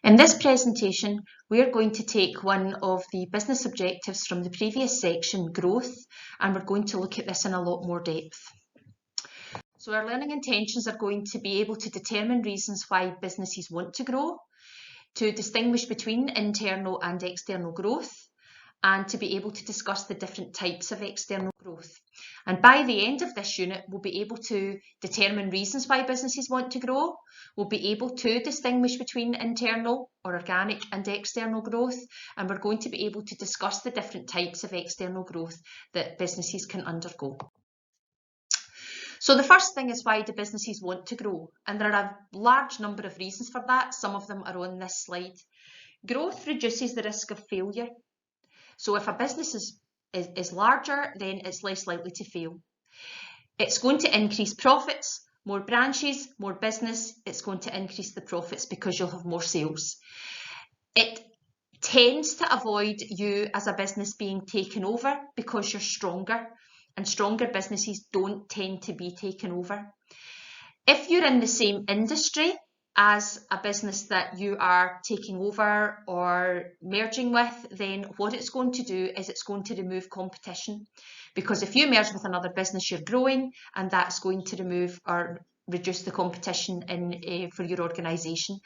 In this presentation, we're going to take one of the business objectives from the previous section, growth, and we're going to look at this in a lot more depth. So our learning intentions are going to be able to determine reasons why businesses want to grow, to distinguish between internal and external growth, and to be able to discuss the different types of external growth. And by the end of this unit, we'll be able to determine reasons why businesses want to grow. We'll be able to distinguish between internal or organic and external growth, and we're going to be able to discuss the different types of external growth that businesses can undergo. So the first thing is, why do businesses want to grow? And there are a large number of reasons for that. Some of them are on this slide. Growth reduces the risk of failure. So if a business is larger, then it's less likely to fail. It's going to increase profits, more branches, more business, it's going to increase the profits because you'll have more sales. It tends to avoid you as a business being taken over because you're stronger, and stronger businesses don't tend to be taken over. If you're in the same industry as a business that you are taking over or merging with, then what it's going to do is it's going to remove competition. Because if you merge with another business, you're growing, and that's going to remove or reduce the competition for your organisation.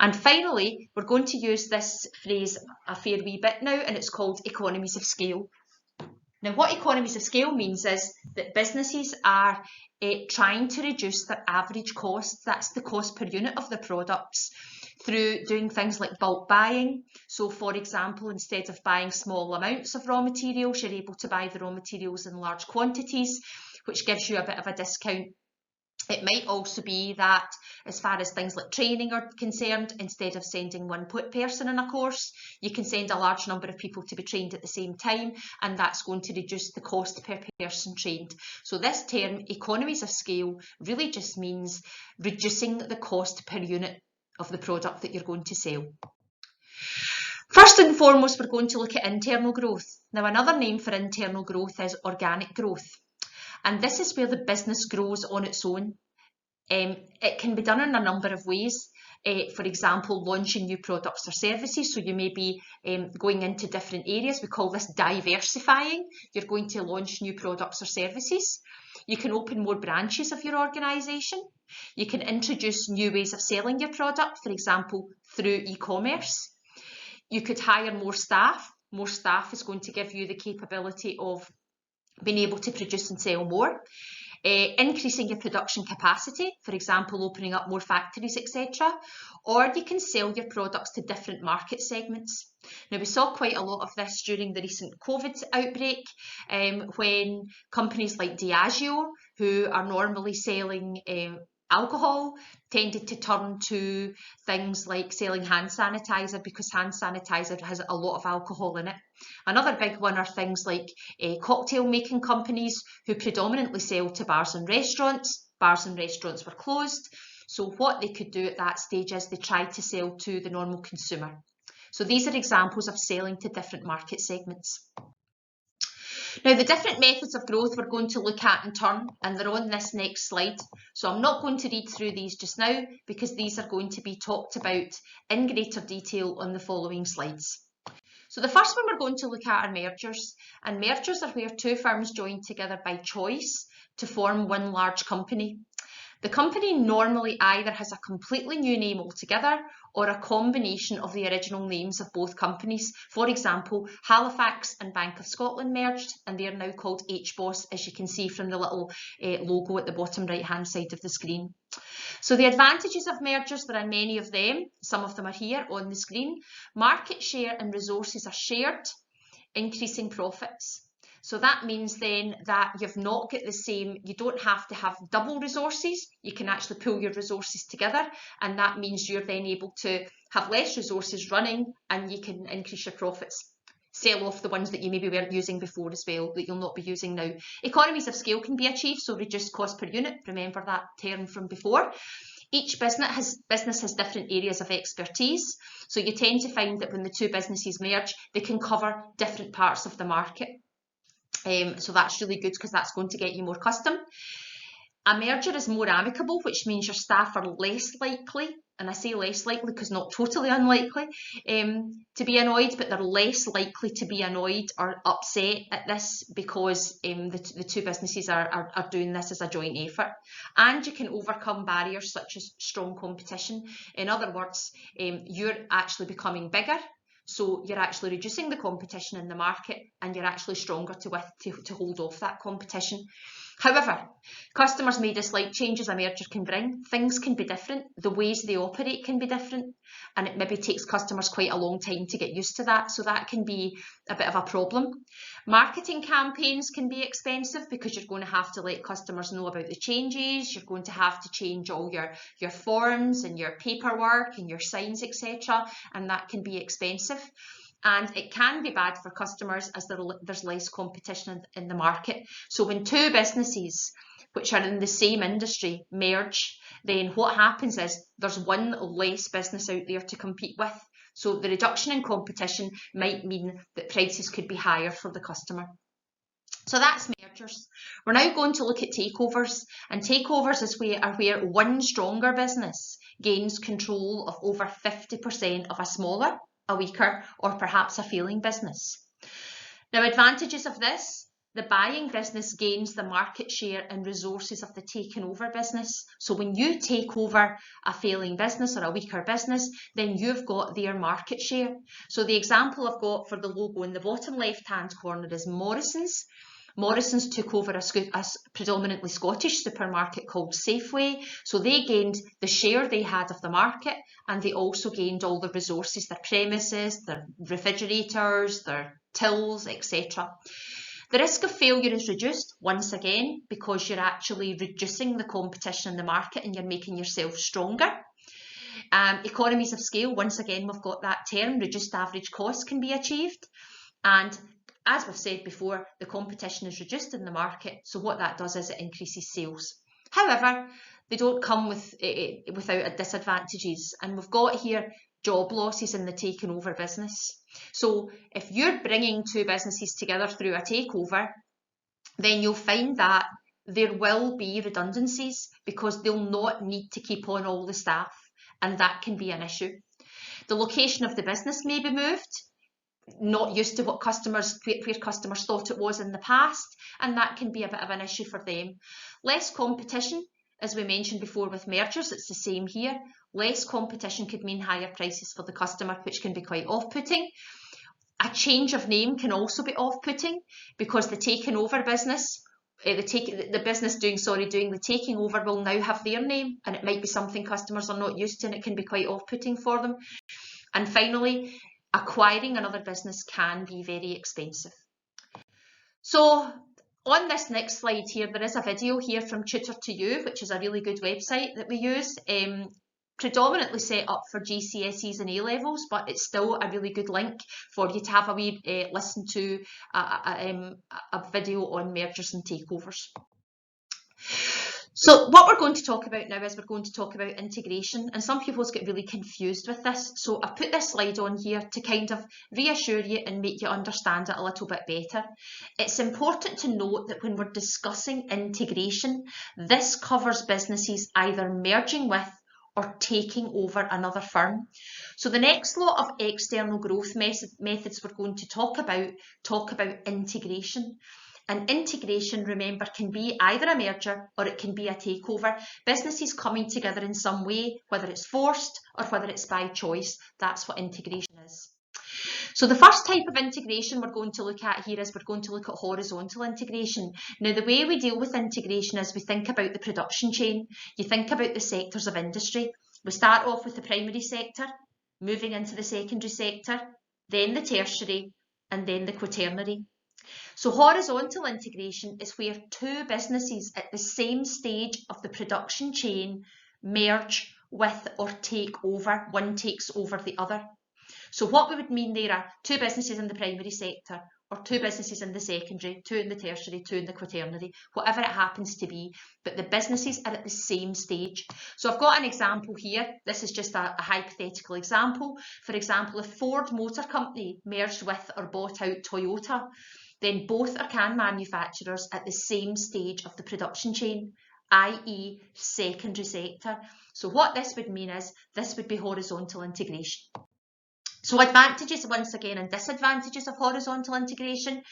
And finally, we're going to use this phrase a fair wee bit now, and it's called economies of scale. Now, what economies of scale means is that businesses are trying to reduce their average costs, that's the cost per unit of the products, through doing things like bulk buying. So, for example, instead of buying small amounts of raw materials, you're able to buy the raw materials in large quantities, which gives you a bit of a discount. It might also be that, as far as things like training are concerned, instead of sending one person in a course, you can send a large number of people to be trained at the same time, and that's going to reduce the cost per person trained. So this term, economies of scale, really just means reducing the cost per unit of the product that you're going to sell. First and foremost, we're going to look at internal growth. Now, another name for internal growth is organic growth. And this is where the business grows on its own. It can be done in a number of ways. For example, launching new products or services. So you may be going into different areas. We call this diversifying. You're going to launch new products or services. You can open more branches of your organisation. You can introduce new ways of selling your product, for example, through e-commerce. You could hire more staff. More staff is going to give you the capability of being able to produce and sell more. Increasing your production capacity, for example, opening up more factories, etc. Or you can sell your products to different market segments. Now, we saw quite a lot of this during the recent COVID outbreak, when companies like Diageo, who are normally selling alcohol, tended to turn to things like selling hand sanitizer, because hand sanitizer has a lot of alcohol in it. Another big one are things like cocktail making companies, who predominantly sell to bars and restaurants. Bars and restaurants were closed, so what they could do at that stage is they tried to sell to the normal consumer. So these are examples of selling to different market segments. Now, the different methods of growth we're going to look at in turn, and they're on this next slide. So I'm not going to read through these just now, because these are going to be talked about in greater detail on the following slides. So the first one we're going to look at are mergers. And mergers are where two firms join together by choice to form one large company. The company normally either has a completely new name altogether, or a combination of the original names of both companies. For example, Halifax and Bank of Scotland merged, and they are now called HBOS, as you can see from the little logo at the bottom right hand side of the screen. So the advantages of mergers, there are many of them. Some of them are here on the screen. Market share and resources are shared, increasing profits. So that means then that you've not got the same, you don't have to have double resources, you can actually pull your resources together, and that means you're then able to have less resources running, and you can increase your profits. Sell off the ones that you maybe weren't using before as well, that you'll not be using now. Economies of scale can be achieved, so reduced cost per unit, remember that term from before. Each business has different areas of expertise, so you tend to find that when the two businesses merge, they can cover different parts of the market. So that's really good, because that's going to get you more custom. A merger is more amicable, which means your staff are less likely and I say less likely because not totally unlikely to be annoyed, but they're less likely to be annoyed or upset at this because the two businesses are doing this as a joint effort. And you can overcome barriers such as strong competition. In other words, you're actually becoming bigger, so you're actually reducing the competition in the market, and you're actually stronger to hold off that competition. However, customers may dislike changes a merger can bring. Things can be different, the ways they operate can be different, and it maybe takes customers quite a long time to get used to that, so that can be a bit of a problem. Marketing campaigns can be expensive because you're going to have to let customers know about the changes, you're going to have to change all your forms and your paperwork and your signs, etc., and that can be expensive. And it can be bad for customers as there's less competition in the market. So when two businesses which are in the same industry merge, then what happens is there's one less business out there to compete with. So the reduction in competition might mean that prices could be higher for the customer. So that's mergers. We're now going to look at takeovers, and takeovers are where one stronger business gains control of over 50% of a smaller, a weaker, or perhaps a failing business. Now, advantages of this: the buying business gains the market share and resources of the taken over business. So when you take over a failing business or a weaker business, then you've got their market share. So the example I've got for the logo in the bottom left hand corner is Morrisons. Morrisons took over a predominantly Scottish supermarket called Safeway, so they gained the share they had of the market, and they also gained all the resources, their premises, their refrigerators, their tills, etc. The risk of failure is reduced, once again, because you're actually reducing the competition in the market and you're making yourself stronger. Economies of scale, once again, we've got that term, reduced average costs can be achieved. And as we've said before, the competition is reduced in the market, so what that does is it increases sales. However, they don't come without disadvantages, and we've got here job losses in the taken over business. So if you're bringing two businesses together through a takeover, then you'll find that there will be redundancies because they'll not need to keep on all the staff, and that can be an issue. The location of the business may be moved, not used to where customers thought it was in the past, and that can be a bit of an issue for them. Less competition, as we mentioned before with mergers, it's the same here. Less competition could mean higher prices for the customer, which can be quite off-putting. A change of name can also be off-putting because the taken over business, the business doing the taking over will now have their name, and it might be something customers are not used to, and it can be quite off-putting for them. And finally, acquiring another business can be very expensive. So on this next slide here, there is a video here from Tutor2You, which is a really good website that we use, predominantly set up for GCSEs and A-levels, but it's still a really good link for you to have a wee listen to a video on mergers and takeovers. So what we're going to talk about now is we're going to talk about integration, and some people get really confused with this. So I've put this slide on here to kind of reassure you and make you understand it a little bit better. It's important to note that when we're discussing integration, this covers businesses either merging with or taking over another firm. So the next lot of external growth methods we're going to talk about integration. And integration, remember, can be either a merger or it can be a takeover. Businesses coming together in some way, whether it's forced or whether it's by choice. That's what integration is. So the first type of integration we're going to look at here is we're going to look at horizontal integration. Now, the way we deal with integration is we think about the production chain. You think about the sectors of industry. We start off with the primary sector, moving into the secondary sector, then the tertiary, and then the quaternary. So horizontal integration is where two businesses at the same stage of the production chain merge with or take over. One takes over the other. So what we would mean there are two businesses in the primary sector, or two businesses in the secondary, two in the tertiary, two in the quaternary, whatever it happens to be, but the businesses are at the same stage. So I've got an example here. This is just a hypothetical example. For example, if Ford Motor Company merged with or bought out Toyota, then both are can manufacturers at the same stage of the production chain. i.e. secondary sector. So what this would mean is this would be horizontal integration. So advantages once again and disadvantages of horizontal integration.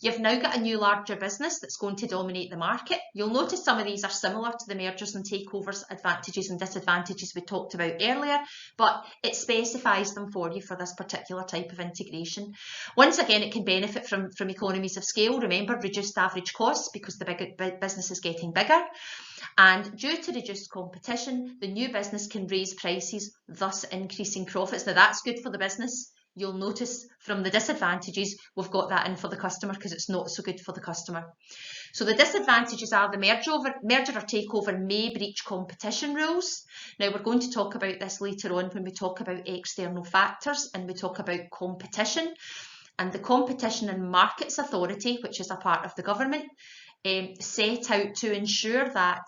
You've now got a new larger business that's going to dominate the market. You'll notice some of these are similar to the mergers and takeovers advantages and disadvantages we talked about earlier, but it specifies them for you for this particular type of integration. Once again, it can benefit from economies of scale. Remember, reduced average costs because the business is getting bigger. And due to reduced competition, the new business can raise prices, thus increasing profits. Now that's good for the business. You'll notice from the disadvantages, we've got that in for the customer because it's not so good for the customer. So the disadvantages are the merger or takeover may breach competition rules. Now we're going to talk about this later on when we talk about external factors and we talk about competition. And the Competition and Markets Authority, which is a part of the government, set out to ensure that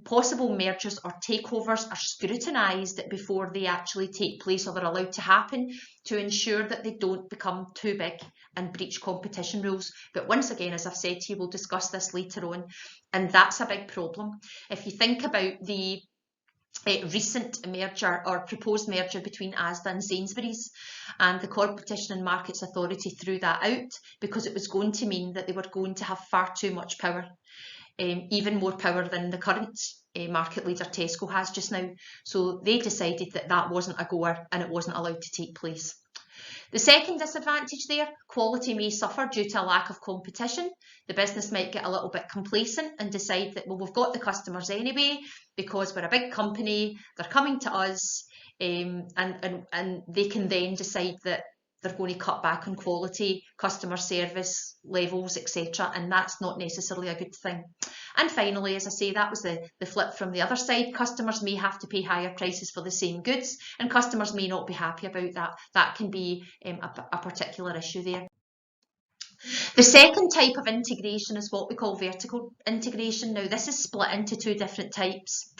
possible mergers or takeovers are scrutinised before they actually take place or they're allowed to happen, to ensure that they don't become too big and breach competition rules. But once again, as I've said to you, we'll discuss this later on, and that's a big problem. If you think about the recent merger or proposed merger between Asda and Sainsbury's, and the Competition and Markets Authority threw that out because it was going to mean that they were going to have far too much power. Even more power than the current market leader Tesco has just now. So they decided that that wasn't a goer and it wasn't allowed to take place. The second disadvantage there, quality may suffer due to a lack of competition. The business might get a little bit complacent and decide that, well, we've got the customers anyway because we're a big company, they're coming to us, and they can then decide that they're going to cut back on quality, customer service levels, etc. And that's not necessarily a good thing. And finally, as I say, that was the flip from the other side. Customers may have to pay higher prices for the same goods, and customers may not be happy about that. That can be a particular issue there. The second type of integration is what we call vertical integration. Now, this is split into two different types.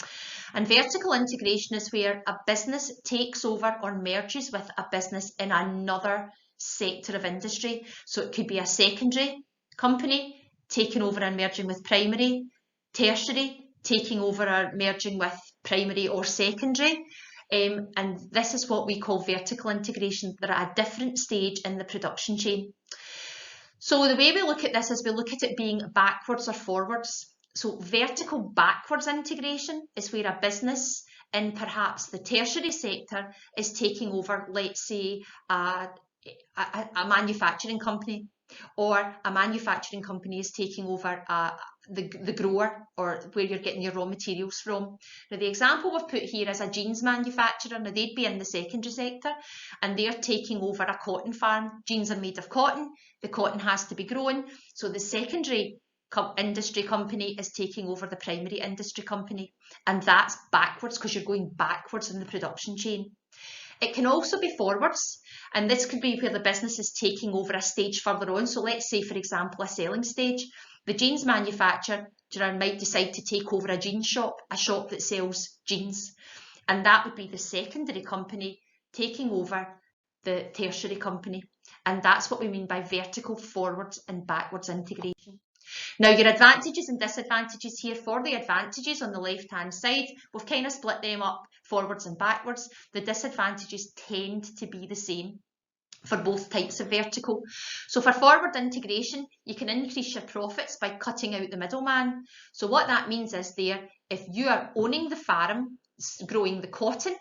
And vertical integration is where a business takes over or merges with a business in another sector of industry. So it could be a secondary company taking over and merging with primary, tertiary taking over or merging with primary or secondary. And this is what we call vertical integration. They're at a different stage in the production chain. So the way we look at this is we look at it being backwards or forwards. So vertical backwards integration is where a business in perhaps the tertiary sector is taking over, let's say, a manufacturing company, or a manufacturing company is taking over the grower, or where you're getting your raw materials from. Now the example we've put here is a jeans manufacturer. Now they'd be in the secondary sector and they're taking over a cotton farm. Jeans are made of cotton, the cotton has to be grown, so the secondary industry company is taking over the primary industry company, and that's backwards because you're going backwards in the production chain. It can also be forwards, and this could be where the business is taking over a stage further on. So let's say, for example, a selling stage. The jeans manufacturer might decide to take over a jeans shop, a shop that sells jeans, and that would be the secondary company taking over the tertiary company, and that's what we mean by vertical forwards and backwards integration. Now, your advantages and disadvantages here. For the advantages on the left-hand side, we've kind of split them up forwards and backwards. The disadvantages tend to be the same for both types of vertical. So for forward integration, you can increase your profits by cutting out the middleman. So what that means is there, if you are owning the farm, growing the cotton,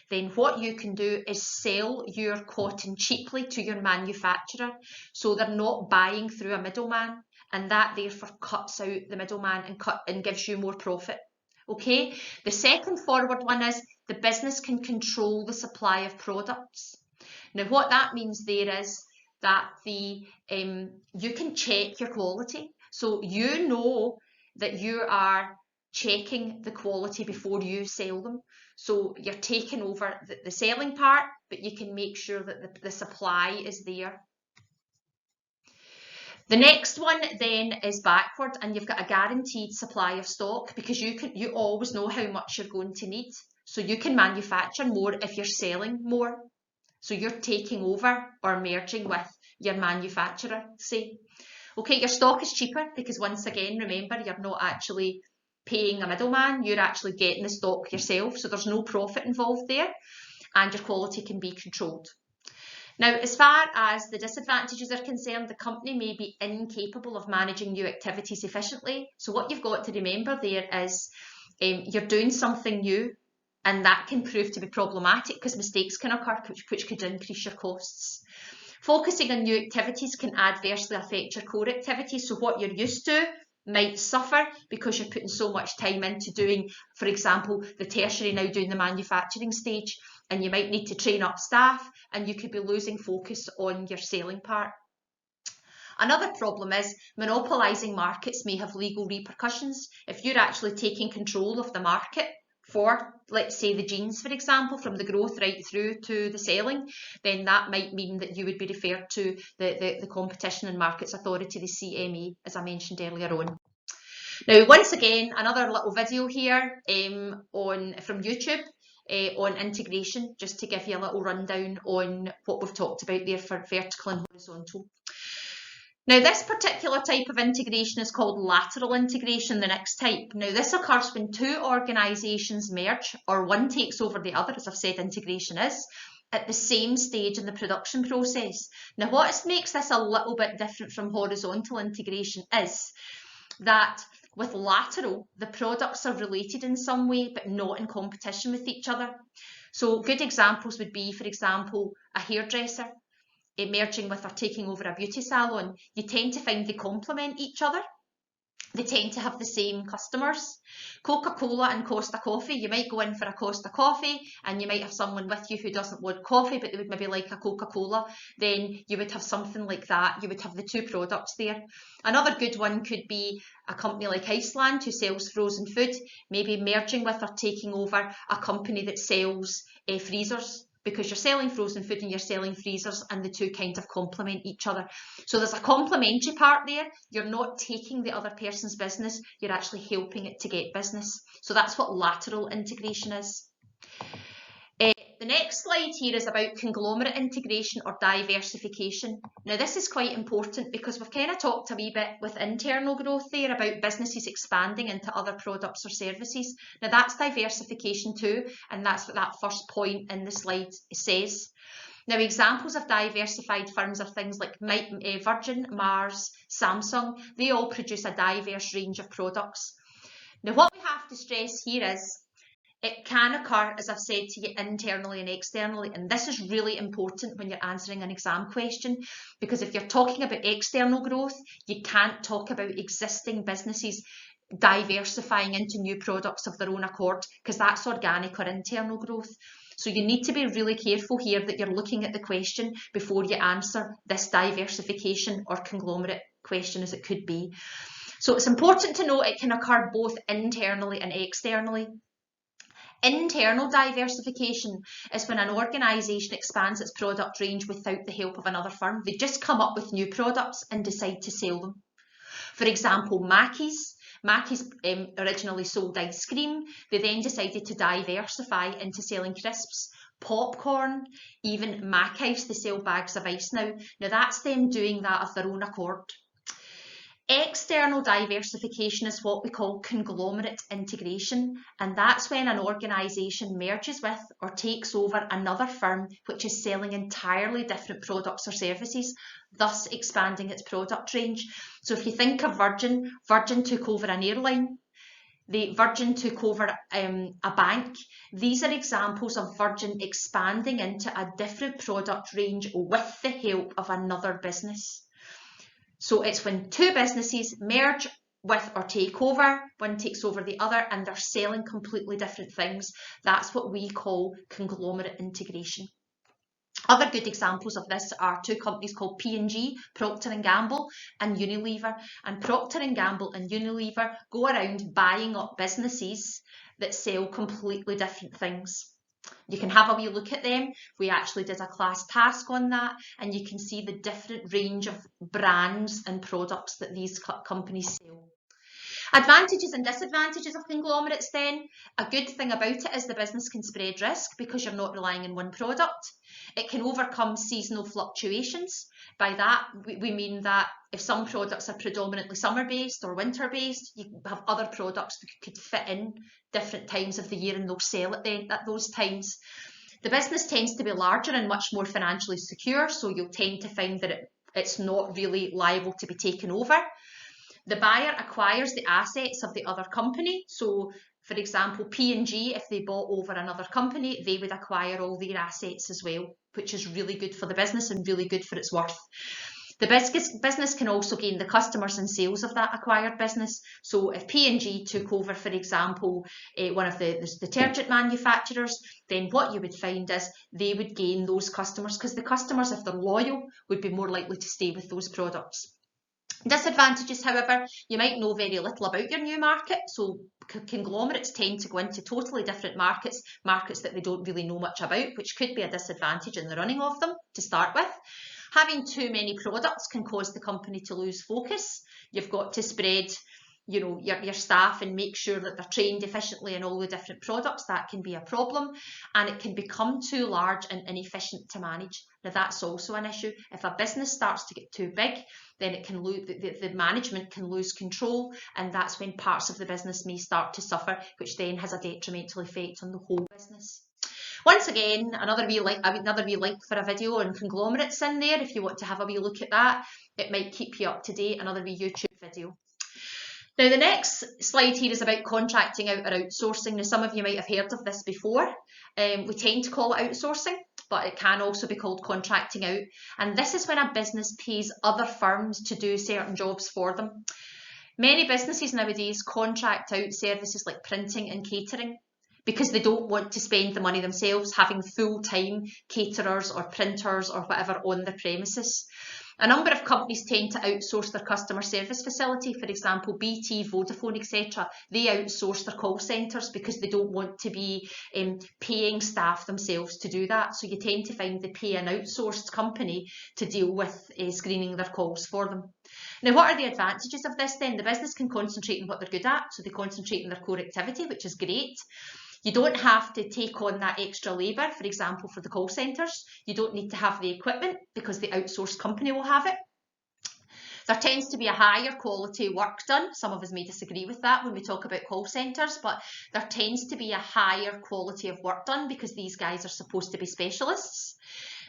then what you can do is sell your cotton cheaply to your manufacturer. So they're not buying through a middleman, and that therefore cuts out the middleman and gives you more profit. Okay, the second forward one is the business can control the supply of products. Now what that means there is that you can check your quality. So you know that you are checking the quality before you sell them. So you're taking over the selling part, but you can make sure that the supply is there. The next one then is backward, and you've got a guaranteed supply of stock because you always know how much you're going to need. So you can manufacture more if you're selling more. So you're taking over or merging with your manufacturer, say. Okay, your stock is cheaper because once again, remember, you're not actually paying a middleman, you're actually getting the stock yourself, so there's no profit involved there, and your quality can be controlled. Now, as far as the disadvantages are concerned, the company may be incapable of managing new activities efficiently. So what you've got to remember there is you're doing something new, and that can prove to be problematic because mistakes can occur, which could increase your costs. Focusing on new activities can adversely affect your core activities. So what you're used to might suffer because you're putting so much time into doing, for example, the tertiary, now doing the manufacturing stage, and you might need to train up staff, and you could be losing focus on your selling part. Another problem is monopolising markets may have legal repercussions. If you're actually taking control of the market for, let's say, the jeans, for example, from the growth right through to the selling, then that might mean that you would be referred to the Competition and Markets Authority, the CMA, as I mentioned earlier on. Now, once again, another little video here from YouTube on integration, just to give you a little rundown on what we've talked about there for vertical and horizontal. Now, this particular type of integration is called lateral integration, the next type. Now, this occurs when two organisations merge, or one takes over the other, as I've said integration is, at the same stage in the production process. Now, what makes this a little bit different from horizontal integration is that with lateral, the products are related in some way, but not in competition with each other. So good examples would be, for example, a hairdresser merging with or taking over a beauty salon. You tend to find they complement each other. They tend to have the same customers. Coca-Cola and Costa Coffee, you might go in for a Costa Coffee and you might have someone with you who doesn't want coffee, but they would maybe like a Coca-Cola. Then you would have something like that. You would have the two products there. Another good one could be a company like Iceland who sells frozen food, maybe merging with or taking over a company that sells freezers, because you're selling frozen food and you're selling freezers, and the two kind of complement each other. So there's a complementary part there. You're not taking the other person's business, you're actually helping it to get business. So that's what lateral integration is. The next slide here is about conglomerate integration or diversification. Now, this is quite important because we've kind of talked a wee bit with internal growth there about businesses expanding into other products or services. Now, that's diversification too, and that's what that first point in the slide says. Now, examples of diversified firms are things like Virgin, Mars, Samsung. They all produce a diverse range of products. Now, what we have to stress here is it can occur, as I've said to you, internally and externally, and this is really important when you're answering an exam question, because if you're talking about external growth, you can't talk about existing businesses diversifying into new products of their own accord, because that's organic or internal growth. So you need to be really careful here that you're looking at the question before you answer this diversification or conglomerate question, as it could be. So it's important to note it can occur both internally and externally. Internal diversification is when an organisation expands its product range without the help of another firm. They just come up with new products and decide to sell them. For example, Mackey's originally sold ice cream. They then decided to diversify into selling crisps, popcorn, even Mackies, they sell bags of ice now. Now that's them doing that of their own accord. External diversification is what we call conglomerate integration, and that's when an organisation merges with or takes over another firm which is selling entirely different products or services, thus expanding its product range. So if you think of Virgin took over an airline, Virgin took over a bank. These are examples of Virgin expanding into a different product range with the help of another business. So it's when two businesses merge with or take over, one takes over the other, and they're selling completely different things. That's what we call conglomerate integration. Other good examples of this are two companies called P&G, Procter & Gamble, and Unilever. And Procter & Gamble and Unilever go around buying up businesses that sell completely different things. You can have a wee look at them. We actually did a class task on that, and you can see the different range of brands and products that these companies sell. Advantages and disadvantages of conglomerates then. A good thing about it is the business can spread risk because you're not relying on one product. It can overcome seasonal fluctuations. By that, we mean that if some products are predominantly summer-based or winter-based, you have other products that could fit in different times of the year and they'll sell at those times. The business tends to be larger and much more financially secure, so you'll tend to find that it's not really liable to be taken over. The buyer acquires the assets of the other company. So, for example, P&G, if they bought over another company, they would acquire all their assets as well, which is really good for the business and really good for its worth. The business can also gain the customers and sales of that acquired business. So if P&G took over, for example, one of the detergent manufacturers, then what you would find is they would gain those customers, because the customers, if they're loyal, would be more likely to stay with those products. Disadvantages, however, you might know very little about your new market. So conglomerates tend to go into totally different markets that they don't really know much about, which could be a disadvantage in the running of them to start with. Having too many products can cause the company to lose focus. You've got to spread your staff and make sure that they're trained efficiently in all the different products. That can be a problem, and it can become too large and inefficient to manage. Now that's also an issue. If a business starts to get too big, then it can lose, the management can lose control, and that's when parts of the business may start to suffer, which then has a detrimental effect on the whole business. Once again, another wee link for a video on conglomerates in there if you want to have a wee look at that. It might keep you up to date, another wee YouTube video. Now the next slide here is about contracting out or outsourcing. Now some of you might have heard of this before. We tend to call it outsourcing, but it can also be called contracting out. And this is when a business pays other firms to do certain jobs for them. Many businesses nowadays contract out services like printing and catering, because they don't want to spend the money themselves having full-time caterers or printers or whatever on the premises. A number of companies tend to outsource their customer service facility. For example, BT, Vodafone, etc. They outsource their call centres because they don't want to be paying staff themselves to do that. So you tend to find they pay an outsourced company to deal with screening their calls for them. Now, what are the advantages of this then? The business can concentrate on what they're good at, so they concentrate on their core activity, which is great. You don't have to take on that extra labour, for example, for the call centres. You don't need to have the equipment because the outsourced company will have it. There tends to be a higher quality work done. Some of us may disagree with that when we talk about call centres, but there tends to be a higher quality of work done because these guys are supposed to be specialists.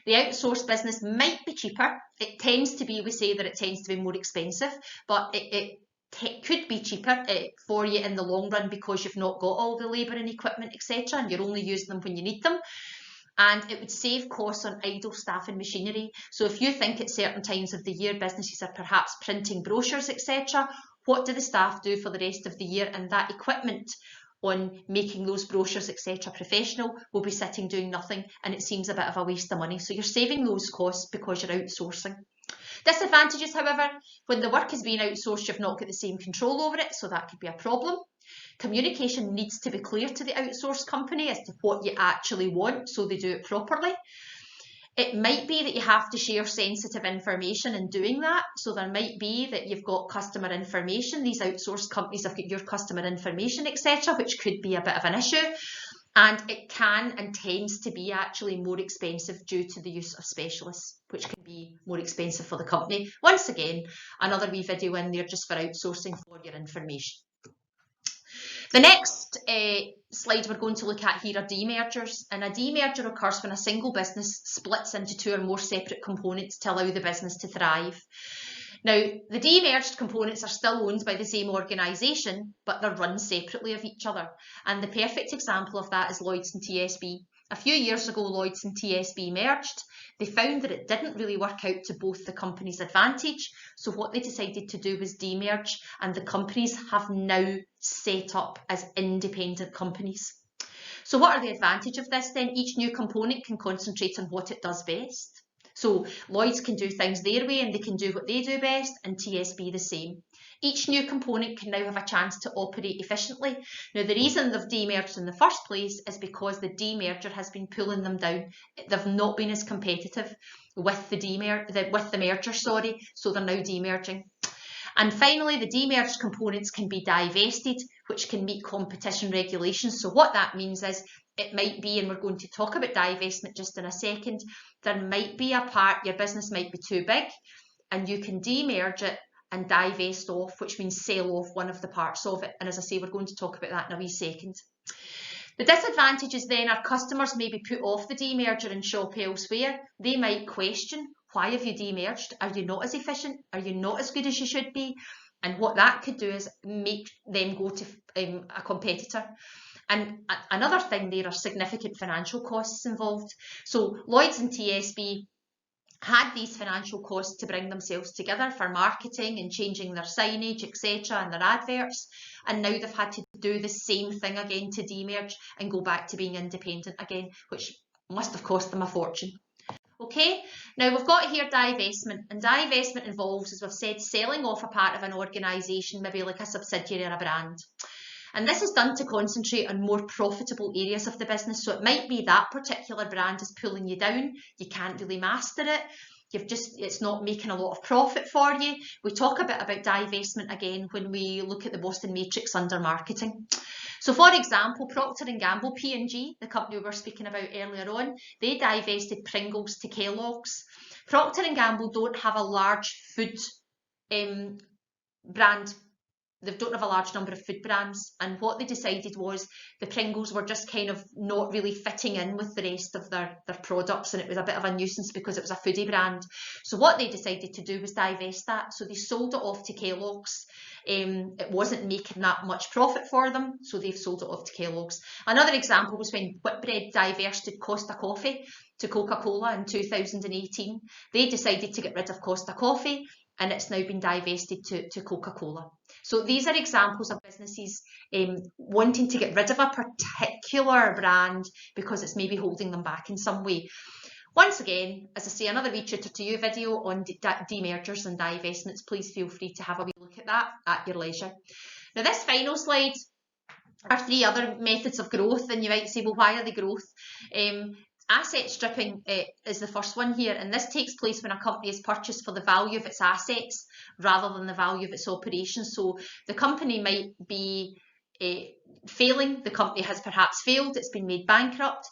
The outsourced business might be cheaper. It tends to be, we say that it tends to be more expensive, but it could be cheaper for you in the long run because you've not got all the labour and equipment, etc., and you're only using them when you need them. And it would save costs on idle staff and machinery. So if you think at certain times of the year businesses are perhaps printing brochures, etc., what do the staff do for the rest of the year? And that equipment on making those brochures, etc., professional will be sitting doing nothing, and it seems a bit of a waste of money. So you're saving those costs because you're outsourcing. Disadvantages, however, when the work is being outsourced, you've not got the same control over it, so that could be a problem. Communication needs to be clear to the outsourced company as to what you actually want, so they do it properly. It might be that you have to share sensitive information in doing that, so there might be that you've got customer information, these outsourced companies have got your customer information, etc., which could be a bit of an issue. And it can and tends to be actually more expensive due to the use of specialists, which can be more expensive for the company. Once again, another wee video in there just for outsourcing for your information. The next slide we're going to look at here are demergers, and a demerger occurs when a single business splits into two or more separate components to allow the business to thrive. Now, the demerged components are still owned by the same organisation, but they're run separately of each other. And the perfect example of that is Lloyds and TSB. A few years ago, Lloyds and TSB merged. They found that it didn't really work out to both the companies' advantage. So what they decided to do was demerge, and the companies have now set up as independent companies. So what are the advantages of this then? Each new component can concentrate on what it does best. So Lloyds can do things their way and they can do what they do best, and TSB the same. Each new component can now have a chance to operate efficiently. Now, the reason they've demerged in the first place is because the demerger has been pulling them down. They've not been as competitive with the merger, so they're now demerging. And finally, the demerged components can be divested, which can meet competition regulations. So what that means is it might be, and we're going to talk about divestment just in a second, there might be a part, your business might be too big, and you can demerge it and divest off, which means sell off one of the parts of it. And as I say, we're going to talk about that in a wee second. The disadvantages then are customers may be put off the demerger and shop elsewhere. They might question, why have you demerged? Are you not as efficient? Are you not as good as you should be? And what that could do is make them go to a competitor. And another thing, there are significant financial costs involved. So Lloyds and TSB had these financial costs to bring themselves together for marketing and changing their signage, etc., and their adverts. And now they've had to do the same thing again to demerge and go back to being independent again, which must have cost them a fortune. Okay, now we've got here divestment, and divestment involves, as we've said, selling off a part of an organisation, maybe like a subsidiary or a brand. And this is done to concentrate on more profitable areas of the business. So it might be that particular brand is pulling you down, you can't really master it, it's not making a lot of profit for you. We talk a bit about divestment again when we look at the Boston Matrix under marketing. So for example, Procter & Gamble, P&G, the company we were speaking about earlier on, they divested Pringles to Kellogg's. Procter & Gamble don't have a large food brand. They don't have a large number of food brands, and what they decided was the Pringles were just kind of not really fitting in with the rest of their products, and it was a bit of a nuisance because it was a foodie brand. So what they decided to do was divest that. So they sold it off to Kellogg's. It wasn't making that much profit for them, so they've sold it off to Kellogg's. Another example was when Whitbread divested Costa Coffee to Coca-Cola in 2018. They decided to get rid of Costa Coffee, and it's now been divested to Coca-Cola. So these are examples of businesses wanting to get rid of a particular brand because it's maybe holding them back in some way. Once again, as I say, another wee tutor to you video on demergers and divestments. Please feel free to have a wee look at that at your leisure. Now this final slide are 3 other methods of growth, and you might say, well, why are they growth? Asset stripping is the first one here, and this takes place when a company is purchased for the value of its assets rather than the value of its operations. So the company might be failing, the company has perhaps failed, it's been made bankrupt,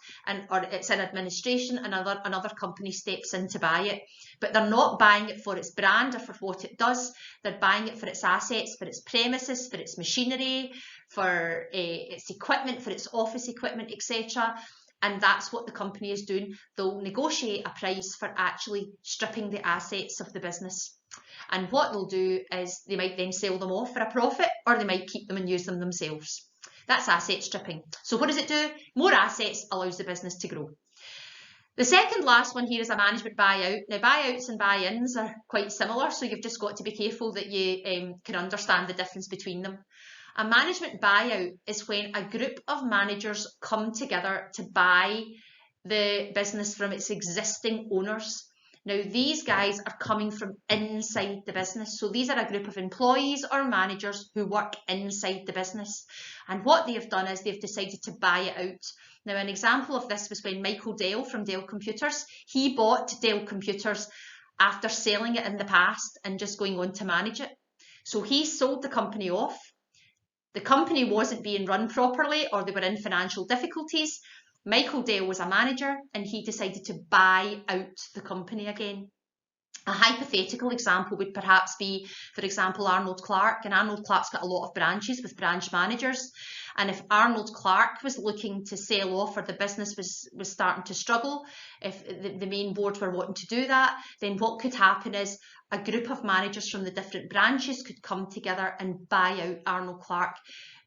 or it's in administration, and another company steps in to buy it. But they're not buying it for its brand or for what it does, they're buying it for its assets, for its premises, for its machinery, for its equipment, for its office equipment, etc. And that's what the company is doing. They'll negotiate a price for actually stripping the assets of the business. And what they'll do is they might then sell them off for a profit, or they might keep them and use them themselves. That's asset stripping. So what does it do? More assets allows the business to grow. The second last one here is a management buyout. Now buyouts and buy-ins are quite similar, so you've just got to be careful that you can understand the difference between them. A management buyout is when a group of managers come together to buy the business from its existing owners. Now, these guys are coming from inside the business. So these are a group of employees or managers who work inside the business. And what they have done is they've decided to buy it out. Now, an example of this was when Michael Dell from Dell Computers, he bought Dell Computers after selling it in the past and just going on to manage it. So he sold the company off. The company wasn't being run properly, or they were in financial difficulties. Michael Dell was a manager and he decided to buy out the company again. A hypothetical example would perhaps be, for example, Arnold Clark. And Arnold Clark's got a lot of branches with branch managers. And if Arnold Clark was looking to sell off, or the business was starting to struggle, if the main board were wanting to do that, then what could happen is a group of managers from the different branches could come together and buy out Arnold Clark,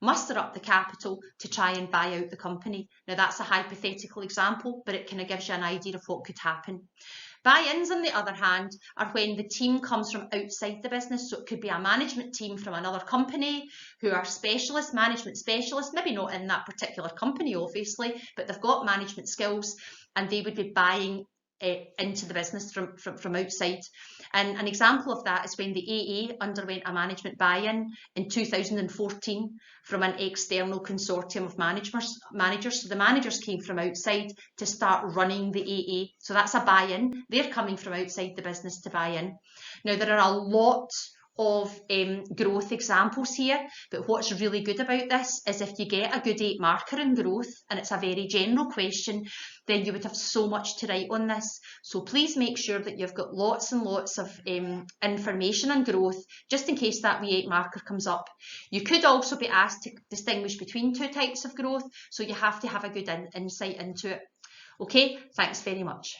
muster up the capital to try and buy out the company. Now that's a hypothetical example, but it kind of gives you an idea of what could happen. Buy-ins, on the other hand, are when the team comes from outside the business. So it could be a management team from another company who are specialists, management specialists, maybe not in that particular company, obviously, but they've got management skills and they would be buying into the business from outside. And an example of that is when the AA underwent a management buy-in in 2014 from an external consortium of managers. So the managers came from outside to start running the AA. So that's a buy-in. They're coming from outside the business to buy in. Now there are a lot of growth examples here, but what's really good about this is if you get a good 8 marker in growth and it's a very general question, then you would have so much to write on this. So please make sure that you've got lots and lots of information on growth, just in case that wee 8 marker comes up. You could also be asked to distinguish between 2 types of growth, so you have to have a good insight into it. Okay, thanks very much.